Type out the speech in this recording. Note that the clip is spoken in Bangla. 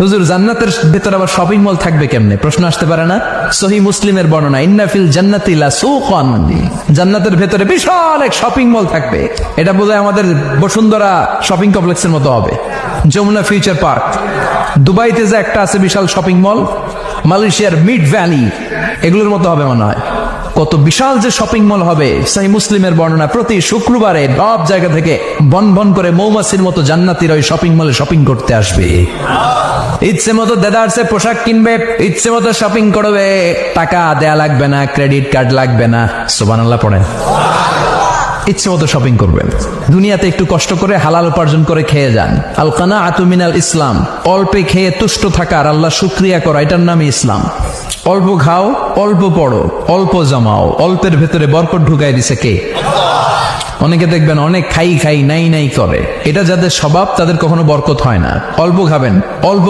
হুজুর জান্নাতের ভেতরে আবার শপিং মল থাকবে কেমনে? প্রশ্ন আসতে পারে না? সহিহ মুসলিমের বর্ণনা, ইন্না ফিল জান্নাতি লাসুকান, জান্নাতের ভেতরে বিশাল এক শপিং মল থাকবে। এটা বোধহয় আমাদের বসুন্ধরা শপিং কমপ্লেক্সের মতো হবে, যমুনা ফিউচার পার্ক। দুবাইতে যে একটা আছে বিশাল শপিং মল, মালয়েশিয়ার মিড ভ্যালি, এগুলোর মতো হবে মনে হয়। কত বিশাল যে শপিং মল হবে। সহিহ মুসলিমের বর্ণনা, প্রতি শুক্রবারে সব জায়গা থেকে বন বন করে মৌমাছির মতো জান্নাতীরা ওই শপিং মলে শপিং করতে আসবে। ইচ্ছে মতো দেদারসে পোশাক কিনবে, ইচ্ছে মতো শপিং করবে, টাকা দেয়া লাগবে না, ক্রেডিট কার্ড লাগবে না। সুবহানাল্লাহ পড়েন। ইচ্ছে মতো শপিং করবেন। দুনিয়াতে একটু কষ্ট করে হালাল উপার্জন করে খেয়ে যান। আল কানাআতু মিনাল ইসলাম, অল্পে খেয়ে তুষ্ট থাকা আর আল্লাহ শুকরিয়া করা, এটার নামই ইসলাম। অল্প খাও, অল্প পড়ো, অল্প জমাও, অল্পের ভেতরে বরকত ঢুকাই দিছে কে? অনেকে দেখবেন অনেক খাই খাই নাই নাই করে, এটা যাদের স্বভাব তাদের কখনো বরকত হয় না। অল্প খাবেন, অল্প